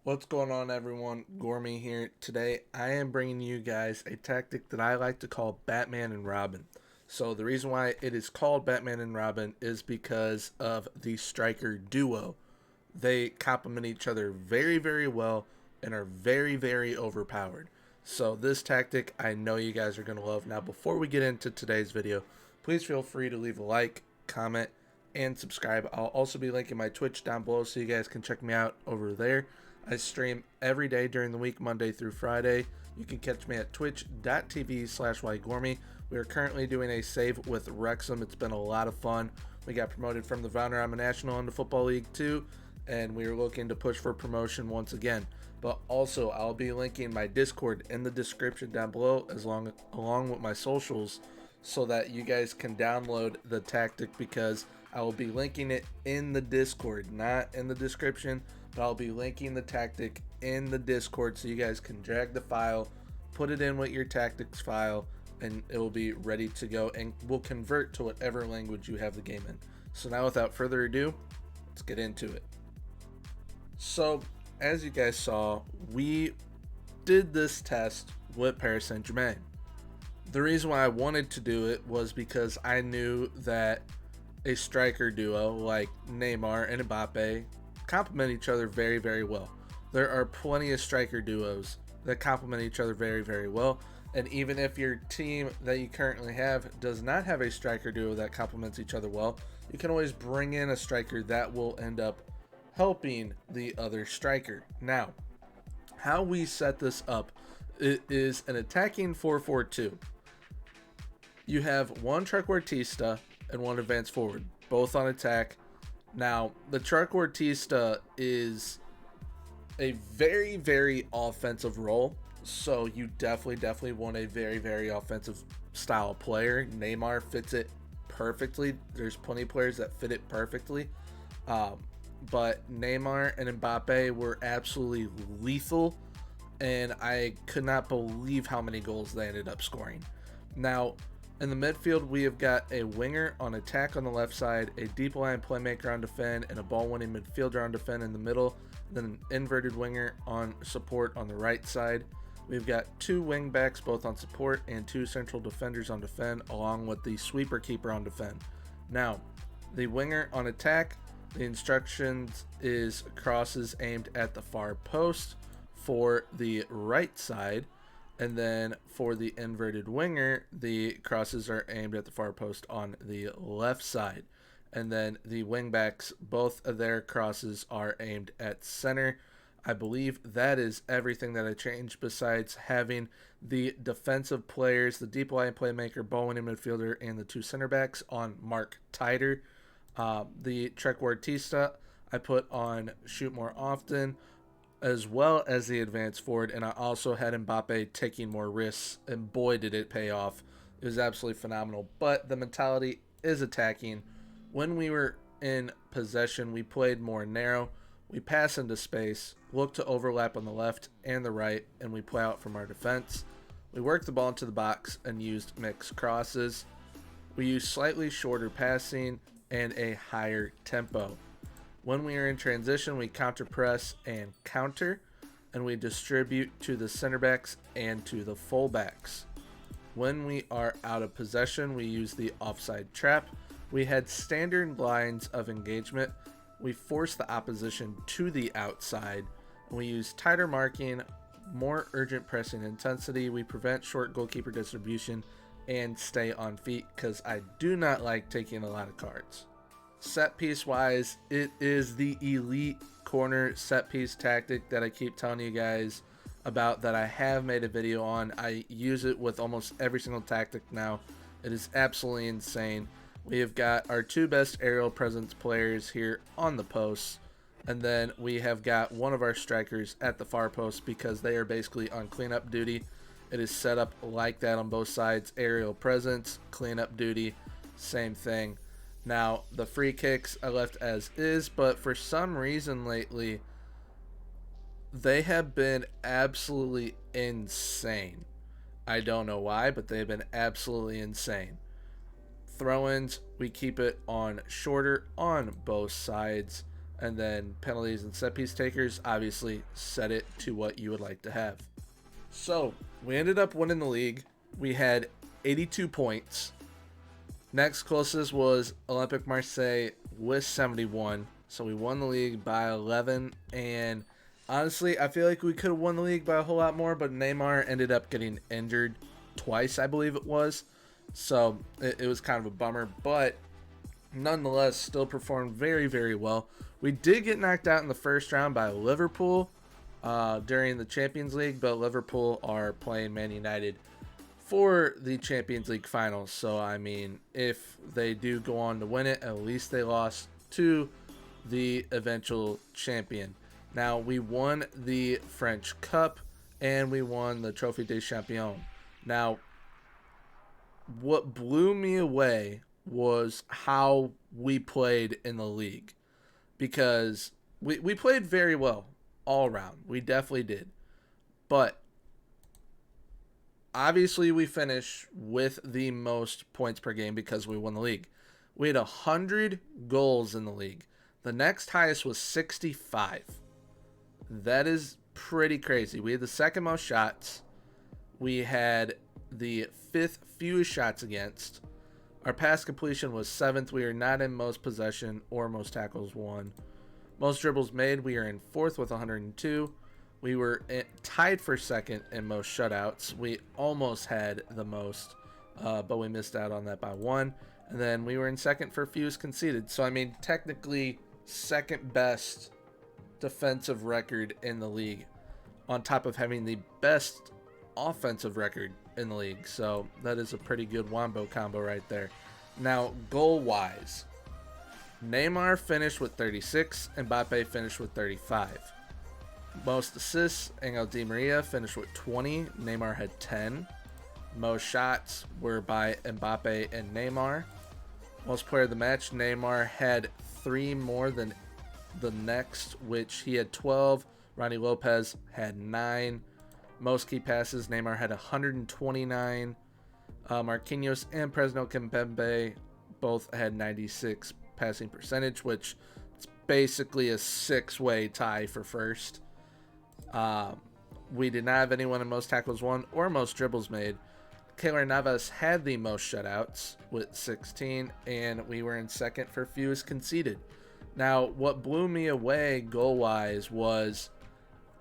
What's going on, everyone? Gourmet here. Today, I am bringing you guys a tactic that I like to call Batman and Robin. So, the reason why it is called Batman and Robin is because of the striker duo. They complement each other very, very well and are very, very overpowered. So, this tactic I know you guys are going to love. Now, before we get into today's video, please feel free to leave a like, comment, and subscribe. I'll also be linking my Twitch down below so you guys can check me out over there. I stream every day during the week, Monday through Friday. You can catch me at twitch.tv/ygourmet. We are currently doing a save with Wrexham. It's been a lot of fun. We got promoted from the Valderrama National into Football League 2, and we are looking to push for promotion once again. But also, I'll be linking my Discord in the description down below, along with my socials, so that you guys can download the tactic, because I will be linking it in the Discord, not in the description, but I'll be linking the tactic in the Discord so you guys can drag the file, put it in with your tactics file, and it will be ready to go and will convert to whatever language you have the game in. So now, without further ado, let's get into it. So, as you guys saw, we did this test with Paris Saint-Germain. The reason why I wanted to do it was because I knew that a striker duo like Neymar and Mbappe complement each other very, very well. There are plenty of striker duos that complement each other very, very well. And even if your team that you currently have does not have a striker duo that complements each other well, you can always bring in a striker that will end up helping the other striker. Now, how we set this up is an attacking 4-4-2. You have one trequartista and one advanced forward, both on attack. Now, the trequartista is a very, very offensive role, so you definitely want a very, very offensive style player. Neymar fits it perfectly. There's plenty of players that fit it perfectly. But Neymar and Mbappe were absolutely lethal, and I could not believe how many goals they ended up scoring. Now, in the midfield, we have got a winger on attack on the left side, a deep line playmaker on defend, and a ball-winning midfielder on defend in the middle, then an inverted winger on support on the right side. We've got two wing backs both on support and two central defenders on defend, along with the sweeper keeper on defend. Now, the winger on attack, the instructions is crosses aimed at the far post for the right side. And then for the inverted winger, the crosses are aimed at the far post on the left side. And then the wingbacks, both of their crosses are aimed at center. I believe that is everything that I changed, besides having the defensive players, the deep line playmaker, ball-winning midfielder, and the two center backs on mark tighter. The trequartista I put on shoot more often, as well as the advanced forward, and I also had Mbappe taking more risks, and boy did it pay off. It was absolutely phenomenal. But the mentality is attacking. When we were in possession, we played more narrow. We pass into space, look to overlap on the left and the right, and we play out from our defense. We worked the ball into the box and used mixed crosses. We used slightly shorter passing and a higher tempo. When we are in transition, we counter press and counter, and we distribute to the center backs and to the fullbacks. When we are out of possession, we use the offside trap. We had standard lines of engagement. We force the opposition to the outside, and we use tighter marking, more urgent pressing intensity. We prevent short goalkeeper distribution and stay on feet, because I do not like taking a lot of cards. Set piece wise, it is the elite corner set piece tactic that I keep telling you guys about, that I have made a video on. I use it with almost every single tactic now. It is absolutely insane. We have got our two best aerial presence players here on the posts, and then we have got one of our strikers at the far post, because they are basically on cleanup duty. It is set up like that on both sides. Aerial presence, cleanup duty, same thing. Now, the free kicks I left as is, but for some reason lately, they have been absolutely insane. I don't know why, but they've been absolutely insane. Throw-ins, we keep it on shorter on both sides, And then penalties and set piece takers, obviously set it to what you would like to have. So we ended up winning the league. We had 82 points. Next closest was Olympique Marseille with 71. So we won the league by 11. And honestly, I feel like we could have won the league by a whole lot more, but Neymar ended up getting injured twice, I believe it was. So it was kind of a bummer, but nonetheless, still performed very, very well. We did get knocked out in the first round by Liverpool during the Champions League, but Liverpool are playing Man United for the Champions League finals. So, I mean, if they do go on to win it, at least they lost to the eventual champion. Now, we won the French Cup and we won the Trophée des Champions. Now, what blew me away was how we played in the league, because we played very well all around. We definitely did. But obviously we finished with the most points per game because we won the league. We had 100 goals in the league. The next highest was 65. That is pretty crazy. We had the second most shots. We had the fifth fewest shots against. Our pass completion was 7th. We are not in most possession or most tackles won. Most dribbles made, we are in 4th with 102. We were tied for 2nd in most shutouts. We almost had the most, but we missed out on that by 1. And then we were in 2nd for fewest conceded. So, I mean, technically 2nd best defensive record in the league, on top of having the best offensive record in the league. So that is a pretty good wombo combo right there. Now, goal wise, Neymar finished with 36, Mbappe finished with 35. Most assists, Angel Di Maria finished with 20, Neymar had 10. Most shots were by Mbappe and Neymar. Most player of the match, Neymar had 3 more than the next, which he had 12. Ronnie Lopez had 9. Most key passes, Neymar had 129. Marquinhos and Presnel Kimpembe both had 96 passing percentage, which is basically a 6-way tie for first. We did not have anyone in most tackles won or most dribbles made. Keylor Navas had the most shutouts with 16, and we were in 2nd for fewest conceded. Now, what blew me away goal-wise was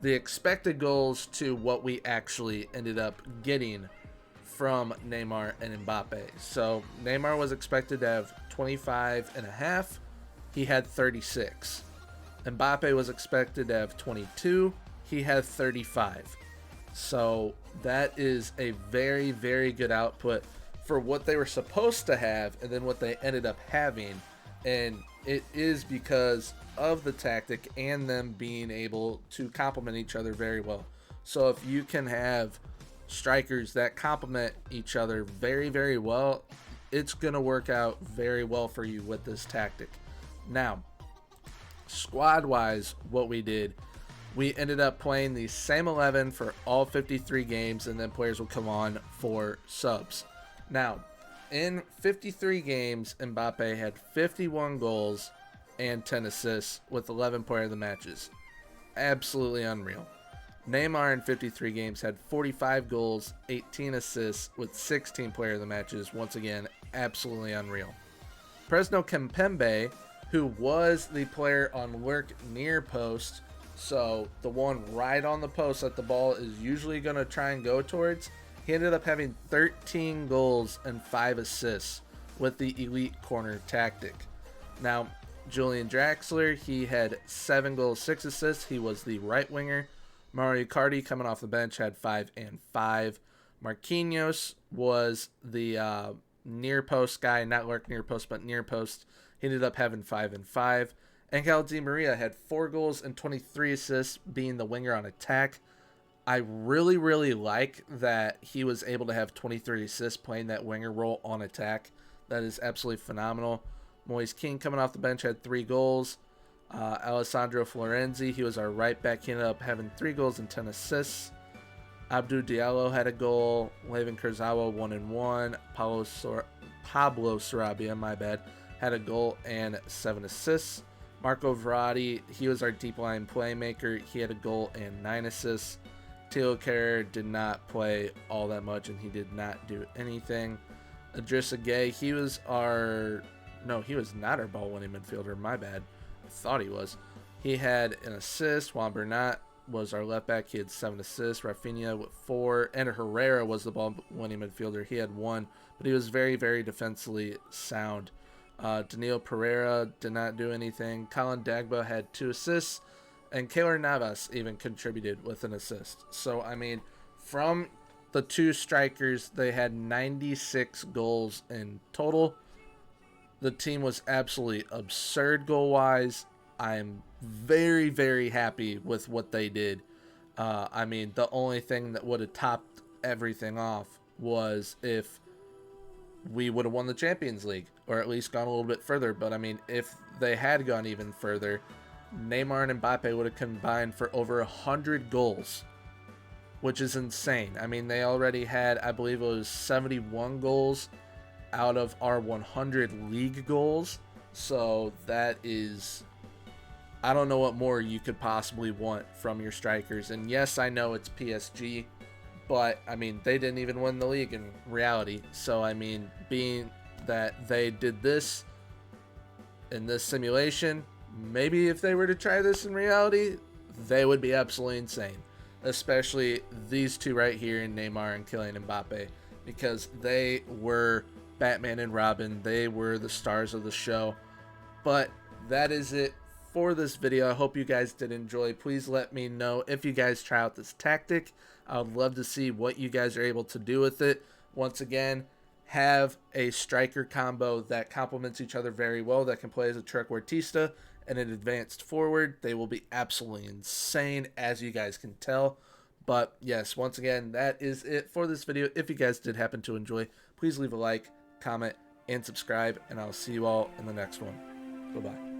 the expected goals to what we actually ended up getting from Neymar and Mbappe. So Neymar was expected to have 25.5. He had 36. Mbappe was expected to have 22. He had 35. So that is a very, very good output for what they were supposed to have and then what they ended up having. And it is because of the tactic and them being able to complement each other very well. So if you can have strikers that complement each other very, very well, it's going to work out very well for you with this tactic. Now, squad-wise, what we did, we ended up playing the same 11 for all 53 games, and then players will come on for subs. Now, in 53 games, Mbappe had 51 goals and 10 assists with 11 player of the matches. Absolutely unreal. Neymar in 53 games had 45 goals, 18 assists with 16 player of the matches. Once again, absolutely unreal. Presnel Kimpembe, who was the player on work near post, so the one right on the post that the ball is usually going to try and go towards, he ended up having 13 goals and 5 assists with the elite corner tactic. Now, Julian Draxler, he had 7 goals, 6 assists. He was the right winger. Mario Icardi, coming off the bench, had 5 and 5. Marquinhos was the near post guy, not lurk near post, but near post. He ended up having 5 and 5. Angel Di Maria had 4 goals and 23 assists, being the winger on attack. I really, really like that he was able to have 23 assists playing that winger role on attack. That is absolutely phenomenal. Moise Kean, coming off the bench, had 3 goals. Alessandro Florenzi, he was our right back. He ended up having 3 goals and 10 assists. Abdou Diallo had a goal. Levin Kurzawa 1 and 1. Pablo Sarabia, my bad, had a goal and 7 assists. Marco Verratti, he was our deep line playmaker. He had a goal and 9 assists. Tilo Kehrer did not play all that much, and he did not do anything. Idrissa Gueye, he was our... No, he was not our ball-winning midfielder. My bad. I thought he was. He had an assist. Juan Bernat was our left back. He had 7 assists. Rafinha with 4. And Herrera was the ball-winning midfielder. He had 1, but he was very, very defensively sound. Danilo Pereira did not do anything. Colin Dagba had 2 assists. And Keylor Navas even contributed with an assist. So, I mean, from the 2 strikers, they had 96 goals in total. The team was absolutely absurd goal-wise. I'm very, very happy with what they did. I mean, the only thing that would have topped everything off was if we would have won the Champions League, or at least gone a little bit further. But, I mean, if they had gone even further, Neymar and Mbappe would have combined for over 100 goals, which is insane. I mean, they already had, I believe it was 71 goals out of our 100 league goals. So that is, I don't know what more you could possibly want from your strikers. And yes, I know it's PSG, but I mean, they didn't even win the league in reality. So I mean, being that they did this in this simulation, maybe if they were to try this in reality, they would be absolutely insane. Especially these 2 right here in Neymar and Kylian Mbappe, because they were Batman and Robin. They were the stars of the show. But that is it for this video. I hope you guys did enjoy. Please let me know if you guys try out this tactic. I would love to see what you guys are able to do with it. Once again, have a striker combo that complements each other very well, that can play as a trequartista and an advanced forward. They will be absolutely insane, as you guys can tell. But yes, once again, that is it for this video. If you guys did happen to enjoy, please leave a like, comment, and subscribe, and I'll see you all in the next one. Bye-bye.